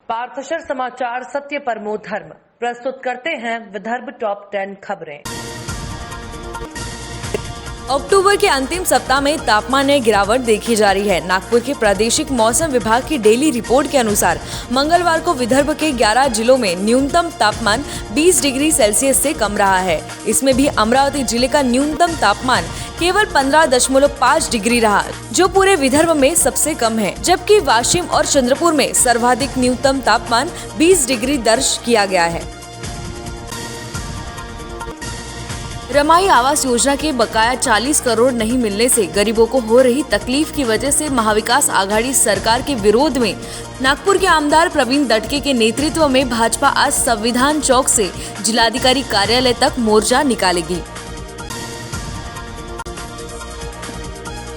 पार्थशर समाचार सत्य परमो धर्म प्रस्तुत करते हैं विदर्भ टॉप 10 खबरें। अक्टूबर के अंतिम सप्ताह में तापमान में गिरावट देखी जा रही है। नागपुर के प्रादेशिक मौसम विभाग की डेली रिपोर्ट के अनुसार मंगलवार को विदर्भ के 11 जिलों में न्यूनतम तापमान 20 डिग्री सेल्सियस से कम रहा है। इसमें भी अमरावती जिले का न्यूनतम तापमान केवल 15.5 डिग्री रहा, जो पूरे विदर्भ में सबसे कम है, जबकि वाशिम और चंद्रपुर में सर्वाधिक न्यूनतम तापमान 20 डिग्री दर्ज किया गया है। रमाई आवास योजना के बकाया 40 करोड़ नहीं मिलने से गरीबों को हो रही तकलीफ की वजह से महाविकास आघाड़ी सरकार के विरोध में नागपुर के आमदार प्रवीण दटके के नेतृत्व में भाजपा आज संविधान चौक से जिलाधिकारी कार्यालय तक मोर्चा निकालेगी।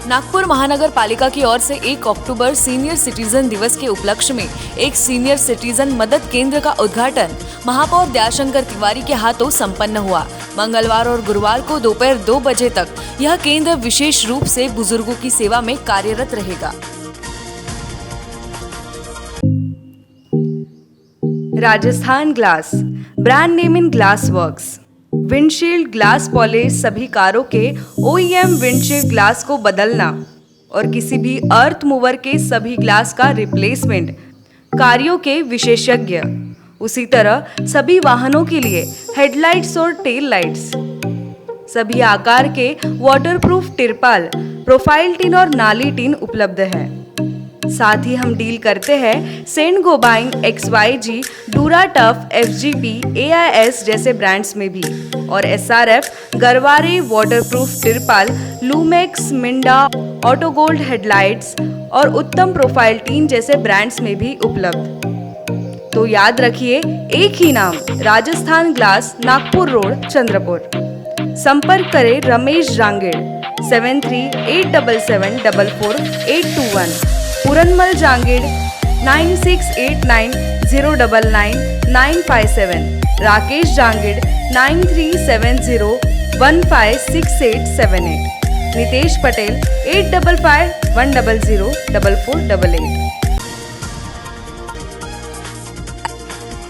नागपुर महानगर पालिका की ओर से 1 अक्टूबर सीनियर सिटीजन दिवस के उपलक्ष्य में एक सीनियर सिटीजन मदद केंद्र का उद्घाटन महापौर दयाशंकर तिवारी के हाथों संपन्न हुआ। मंगलवार और गुरुवार को दोपहर 2 बजे तक यह केंद्र विशेष रूप से बुजुर्गों की सेवा में कार्यरत रहेगा। Rajasthan glass, brand name in glass works. Windshield glass polish सभी कारों के OEM विंडशील्ड ग्लास को बदलना और किसी भी अर्थ मूवर के सभी ग्लास का रिप्लेसमेंट कार्यों के विशेषज्ञ। उसी तरह सभी वाहनों के लिए हेडलाइट्स और टेल लाइट्स, सभी आकार के वाटरप्रूफ तिरपाल, प्रोफाइल टिन और नाली टिन उपलब्ध है। साथ ही हम डील करते हैं Saint Gobain, XYG, Dura Tough, FGP, AIS जैसे ब्रांड्स में भी, और SRF, गरवारे वाटरप्रूफ तिरपाल, लूमेक्स, मिंडा, ऑटोगोल्ड हेडलाइट्स और उत्तम प्रोफाइल टीन जैसे ब्रांड्स में भी उपलब्ध। तो याद रखिए, एक ही नाम, राजस्थान ग्लास, नागपुर रोड, चंद्रपुर। संपर्क करें रमेश जांगेड़ 7387744821, पूरनमल जांगेड़ 9689099957, राकेश जांगेड़ 9370156878, नितेश पटेल 8551004488।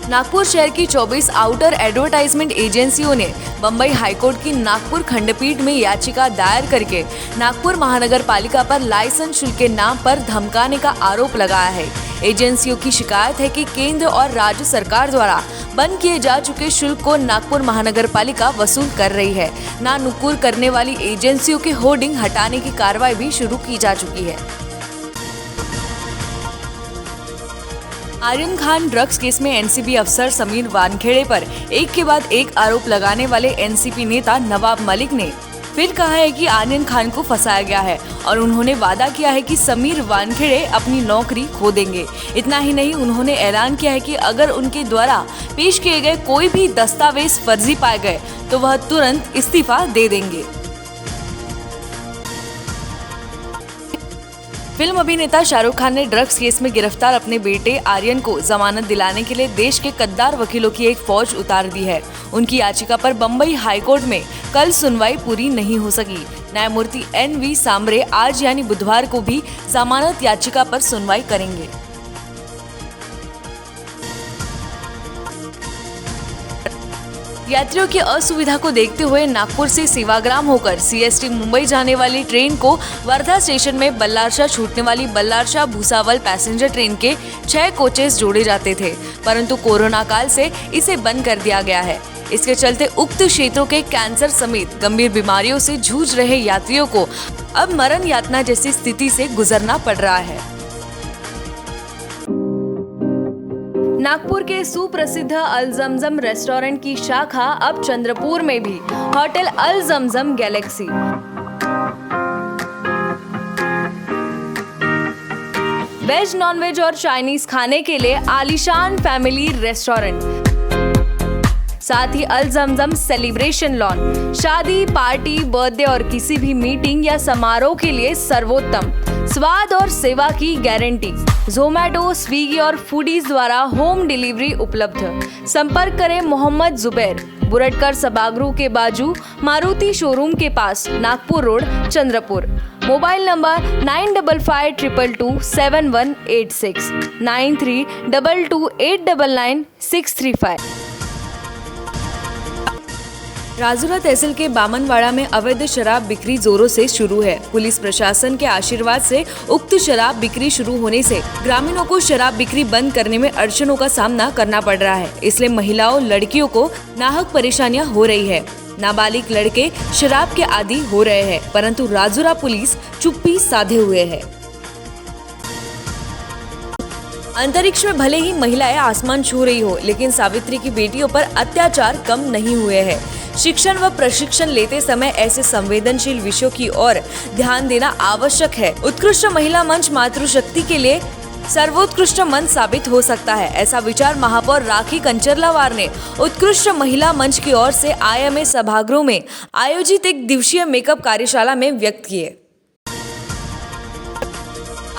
नागपुर शहर की 24 आउटर एडवर्टाइजमेंट एजेंसियों ने बम्बई हाईकोर्ट की नागपुर खंडपीठ में याचिका दायर करके नागपुर महानगर पालिका पर लाइसेंस शुल्क के नाम पर धमकाने का आरोप लगाया है। एजेंसियों की शिकायत है कि केंद्र और राज्य सरकार द्वारा बंद किए जा चुके शुल्क को नागपुर महानगर पालिका वसूल कर रही है। ना नुकुर करने वाली एजेंसियों के होर्डिंग हटाने की कार्रवाई भी शुरू की जा चुकी है। आर्यन खान ड्रग्स केस में एनसीपी अफसर समीर वानखेड़े पर एक के बाद एक आरोप लगाने वाले एनसीपी नेता नवाब मलिक ने फिर कहा है कि आर्यन खान को फंसाया गया है और उन्होंने वादा किया है कि समीर वानखेड़े अपनी नौकरी खो देंगे। इतना ही नहीं, उन्होंने ऐलान किया है कि अगर उनके द्वारा पेश किए गए कोई भी दस्तावेज फर्जी पाए गए तो वह तुरंत इस्तीफा दे देंगे। फिल्म अभिनेता शाहरुख खान ने ड्रग्स केस में गिरफ्तार अपने बेटे आर्यन को जमानत दिलाने के लिए देश के कद्दार वकीलों की एक फौज उतार दी है। उनकी याचिका पर बम्बई हाईकोर्ट में कल सुनवाई पूरी नहीं हो सकी। न्यायमूर्ति NV सांबरे आज यानी बुधवार को भी जमानत याचिका पर सुनवाई करेंगे। यात्रियों की असुविधा को देखते हुए नागपुर से सेवाग्राम होकर CST मुंबई जाने वाली ट्रेन को वर्धा स्टेशन में बल्लारशाह छूटने वाली बल्लारशाह भुसावल पैसेंजर ट्रेन के 6 कोचेस जोड़े जाते थे, परंतु कोरोना काल से इसे बंद कर दिया गया है। इसके चलते उक्त क्षेत्रों के कैंसर समेत गंभीर बीमारियों से जूझ रहे यात्रियों को अब मरण यातना जैसी स्थिति से गुजरना पड़ रहा है। नागपुर के सुप्रसिद्ध अल जमजम रेस्टोरेंट की शाखा अब चंद्रपुर में भी, होटल अल जमजम गैलेक्सी। वेज, नॉनवेज और चाइनीज खाने के लिए आलीशान फैमिली रेस्टोरेंट, साथ ही अल जमजम सेलिब्रेशन लॉन, शादी, पार्टी, बर्थडे और किसी भी मीटिंग या समारोह के लिए सर्वोत्तम स्वाद और सेवा की गारंटी। ज़ोमैटो, स्विगी और फूडीज द्वारा होम डिलीवरी उपलब्ध। संपर्क करें मोहम्मद जुबैर, बुरटकर सभागृह के बाजू, मारुति शोरूम के पास, Nagpur road, Chandrapur. Mobile number 9552227186 9322899635। Rajura tehsil के बामनवाड़ा में अवैध शराब बिक्री जोरों से शुरू है। पुलिस प्रशासन के आशीर्वाद से उक्त शराब बिक्री शुरू होने से ग्रामीणों को शराब बिक्री बंद करने में अड़चनों का सामना करना पड़ रहा है। इसलिए महिलाओं लड़कियों को नाहक परेशानियां हो रही है। नाबालिग लड़के शराब के आदी हो रहे हैं, परंतु राजूरा पुलिस चुप्पी साधे हुए है। अंतरिक्ष में भले ही महिलाएं आसमान छू रही हो, लेकिन सावित्री की बेटियों पर अत्याचार कम नहीं हुए हैं। शिक्षण व प्रशिक्षण लेते समय ऐसे संवेदनशील विषयों की ओर ध्यान देना आवश्यक है। उत्कृष्ट महिला मंच मातृशक्ति के लिए सर्वोत्कृष्ट मंच साबित हो सकता है, ऐसा विचार महापौर राखी कंचरलावार ने उत्कृष्ट महिला मंच की ओर से IMA सभागृह में आयोजित एक दिवसीय मेकअप कार्यशाला में व्यक्त किए।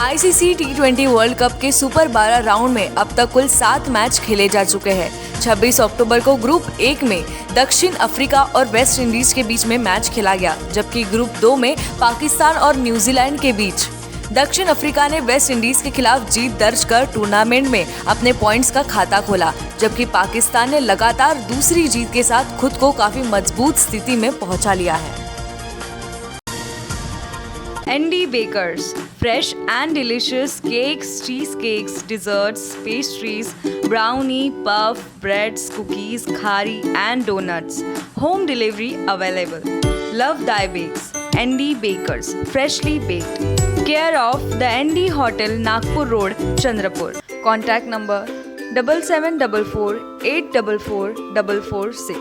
ICC T20 वर्ल्ड कप के सुपर 12 राउंड में अब तक कुल 7 मैच खेले जा चुके हैं। 26 अक्टूबर को ग्रुप 1 में दक्षिण अफ्रीका और वेस्ट इंडीज के बीच में मैच खेला गया, जबकि ग्रुप 2 में पाकिस्तान और न्यूजीलैंड के बीच दक्षिण अफ्रीका ने वेस्ट इंडीज के खिलाफ जीत दर्ज कर टूर्नामेंट में अपने पॉइंट्स का खाता खोला, जबकि पाकिस्तान ने लगातार दूसरी जीत के साथ खुद को काफी मजबूत स्थिति में पहुंचा लिया है। ND Bakers, fresh and delicious cakes, cheesecakes, desserts, pastries, brownie, puff, breads, cookies, khari and donuts. Home delivery available. Love Thy Bakes. ND Bakers, freshly baked. Care of the ND Hotel, Nagpur Road, Chandrapur. Contact number 7744 844 446.